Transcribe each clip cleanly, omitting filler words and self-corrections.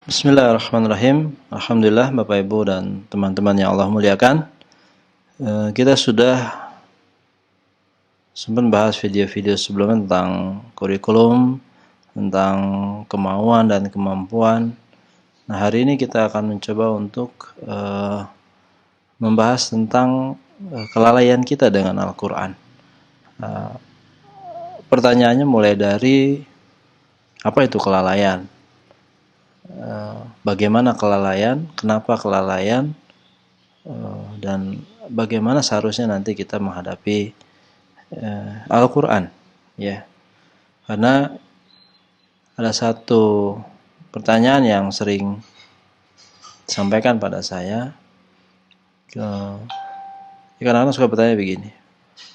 Bismillahirrahmanirrahim. Alhamdulillah Bapak Ibu dan teman-teman yang Allah muliakan. Kita sudah sempat bahas video-video sebelumnya tentang kurikulum, tentang kemauan dan kemampuan. Nah, hari ini kita akan mencoba untuk membahas tentang kelalaian kita dengan Al-Quran. Pertanyaannya mulai dari apa itu kelalaian? Bagaimana kelalaian, kenapa kelalaian, dan bagaimana seharusnya nanti kita menghadapi Al-Quran, ya. Karena ada satu pertanyaan yang sering disampaikan pada saya, kadang-kadang suka bertanya begini,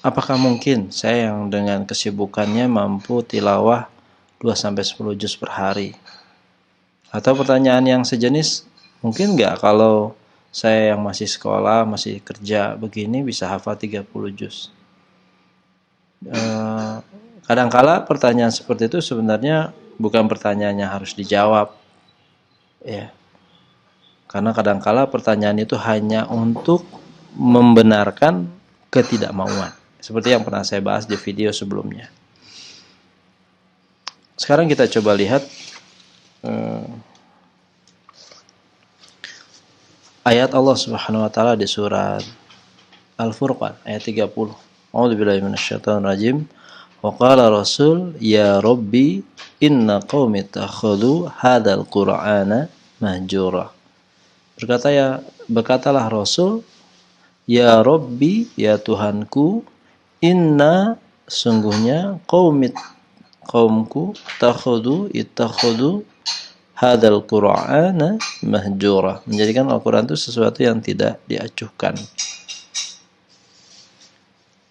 apakah mungkin saya yang dengan kesibukannya mampu tilawah 2-10 juz per hari? Atau pertanyaan yang sejenis, mungkin nggak kalau saya yang masih sekolah, masih kerja begini bisa hafal 30 juz? Kadangkala pertanyaan seperti itu sebenarnya bukan pertanyaan yang harus dijawab, ya. Karena kadangkala pertanyaan itu hanya untuk membenarkan ketidakmauan, seperti yang pernah saya bahas di video sebelumnya. Sekarang kita coba lihat ayat Allah Subhanahu wa taala di surat Al-Furqan ayat 30. A'udzubillahi minasyaitonirrajim. Wa qala Rasul ya Rabbi inna qaumi takhadhu hadzal Qur'ana mahjura. Berkatalah Rasul, ya Rabbi, ya Tuhanku, inna sungguhnya kaumku ittakhadhu hadzal Qur'ana mahjura, menjadikan Al-Quran itu sesuatu yang tidak diacuhkan.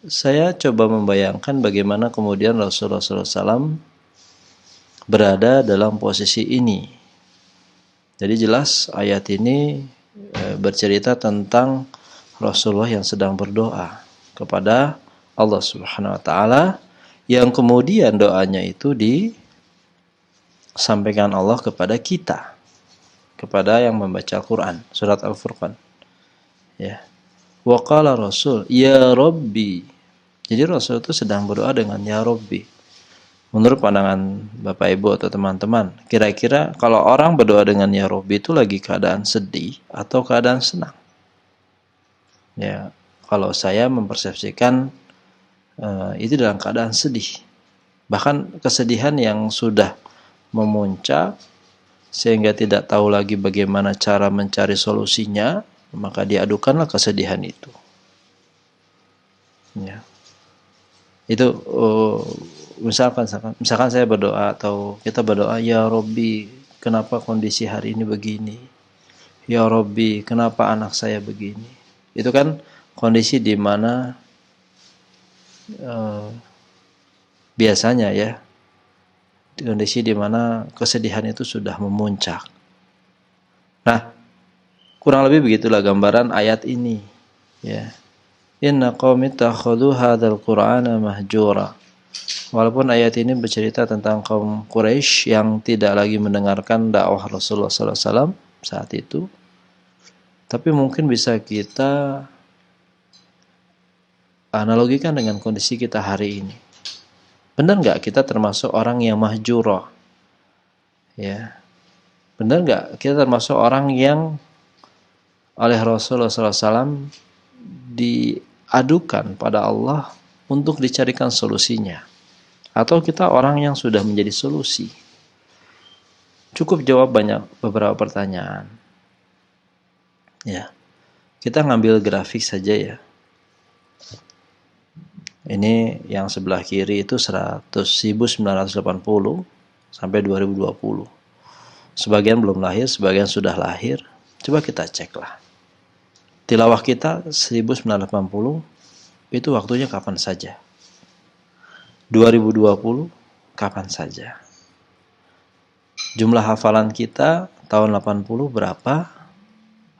Saya coba membayangkan bagaimana kemudian Rasulullah SAW berada dalam posisi ini. Jadi jelas ayat ini bercerita tentang Rasulullah yang sedang berdoa kepada Allah Subhanahu wa taala, yang kemudian doanya itu disampaikan Allah kepada kita, kepada yang membaca Al-Quran, surat Al-Furqan. Ya. Wa qala Rasul ya Rabbi. Jadi Rasul itu sedang berdoa dengan ya Rabbi. Menurut pandangan Bapak Ibu atau teman-teman, kira-kira kalau orang berdoa dengan ya Rabbi itu lagi keadaan sedih atau keadaan senang? Ya, kalau saya mempersepsikan itu dalam keadaan sedih. Bahkan kesedihan yang sudah memuncak sehingga tidak tahu lagi bagaimana cara mencari solusinya, maka diadukanlah kesedihan itu. Ya. Itu misalkan saya berdoa atau kita berdoa, ya Rabbi, kenapa kondisi hari ini begini? Ya Rabbi, kenapa anak saya begini? Itu kan kondisi di mana biasanya ya, kondisi di mana kesedihan itu sudah memuncak. Nah, kurang lebih begitulah gambaran ayat ini, ya. Inna qaumi takhadhu hadzal Qur'ana mahjura. Walaupun ayat ini bercerita tentang kaum Quraisy yang tidak lagi mendengarkan dakwah Rasulullah SAW saat itu, tapi mungkin bisa kita analogikan dengan kondisi kita hari ini. Benar nggak kita termasuk orang yang mahjura? Ya, benar nggak kita termasuk orang yang oleh Rasulullah SAW diadukan pada Allah untuk dicarikan solusinya, atau kita orang yang sudah menjadi solusi? Cukup jawab beberapa pertanyaan. Ya, kita ngambil grafik saja ya. Ini yang sebelah kiri itu 1980 sampai 2020. Sebagian belum lahir, sebagian sudah lahir. Coba kita cek lah. Tilawah kita 1980 itu waktunya kapan saja? 2020 kapan saja? Jumlah hafalan kita tahun 80 berapa?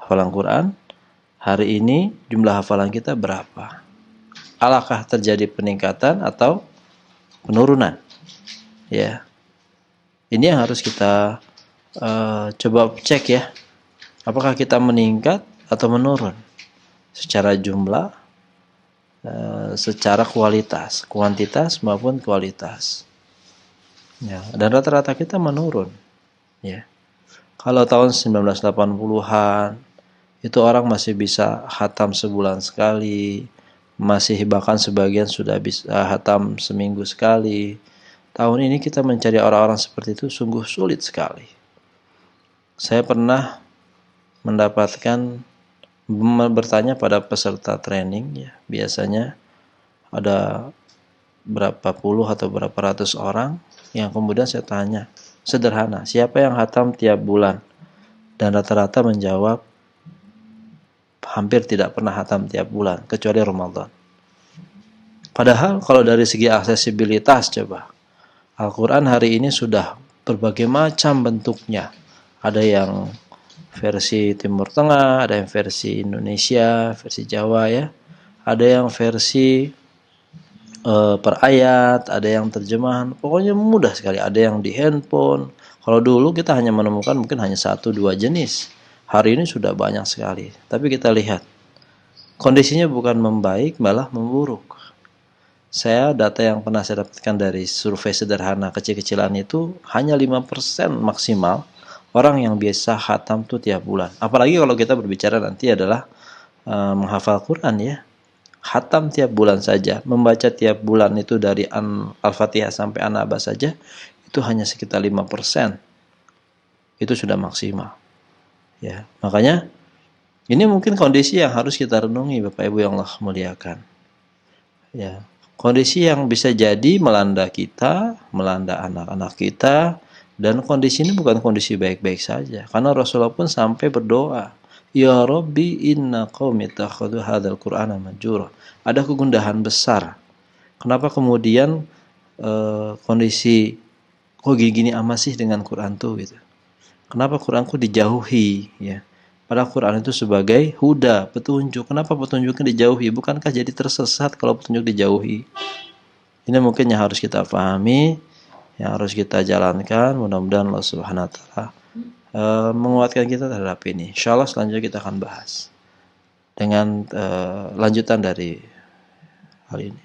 Hafalan Quran. Hari ini jumlah hafalan kita berapa? Alakah terjadi peningkatan atau penurunan? Ya. Ini yang harus kita coba cek ya, apakah kita meningkat atau menurun secara jumlah, secara kuantitas maupun kualitas. Ya, dan rata-rata kita menurun. Ya. Kalau tahun 1980-an itu orang masih bisa khatam sebulan sekali, masih bahkan sebagian sudah bisa khatam seminggu sekali. Tahun ini kita mencari orang-orang seperti itu sungguh sulit sekali. Saya pernah mendapatkan bertanya pada peserta training ya, biasanya ada berapa puluh atau berapa ratus orang yang kemudian saya tanya, sederhana, siapa yang khatam tiap bulan? Dan rata-rata menjawab hampir tidak pernah khatam tiap bulan kecuali Ramadan. Padahal kalau dari segi aksesibilitas coba, Al-Quran hari ini sudah berbagai macam bentuknya. Ada yang versi Timur Tengah, ada yang versi Indonesia, versi Jawa ya. Ada yang versi per ayat, ada yang terjemahan. Pokoknya mudah sekali. Ada yang di handphone. Kalau dulu kita hanya menemukan mungkin hanya 1-2 jenis. Hari ini sudah banyak sekali. Tapi kita lihat, kondisinya bukan membaik, malah memburuk. Saya data yang pernah saya dapatkan dari survei sederhana kecil-kecilan itu hanya 5% maksimal orang yang biasa khatam tuh tiap bulan. Apalagi kalau kita berbicara nanti adalah menghafal Quran ya. Khatam tiap bulan saja, membaca tiap bulan itu dari Al-Fatihah sampai An-Nabas saja itu hanya sekitar 5%. Itu sudah maksimal. Ya, makanya ini mungkin kondisi yang harus kita renungi Bapak Ibu yang Allah muliakan. Ya, kondisi yang bisa jadi melanda kita, melanda anak-anak kita, dan kondisi ini bukan kondisi baik-baik saja. Karena Rasulullah pun sampai berdoa, Ya Rabbi inna qaumi takhadu hadzal Qur'ana majura. Ada kegundahan besar. Kenapa kemudian kondisi kok gini-gini amat sih dengan Quran tuh gitu. Kenapa Quranku dijauhi ya? Padahal Quran itu sebagai huda, petunjuk. Kenapa petunjuknya dijauhi? Bukankah jadi tersesat kalau petunjuk dijauhi? Ini mungkin yang harus kita pahami, yang harus kita jalankan. Mudah-mudahan Allah Subhanahu wa taala menguatkan kita terhadap ini. Insyaallah selanjutnya kita akan bahas dengan lanjutan dari hal ini.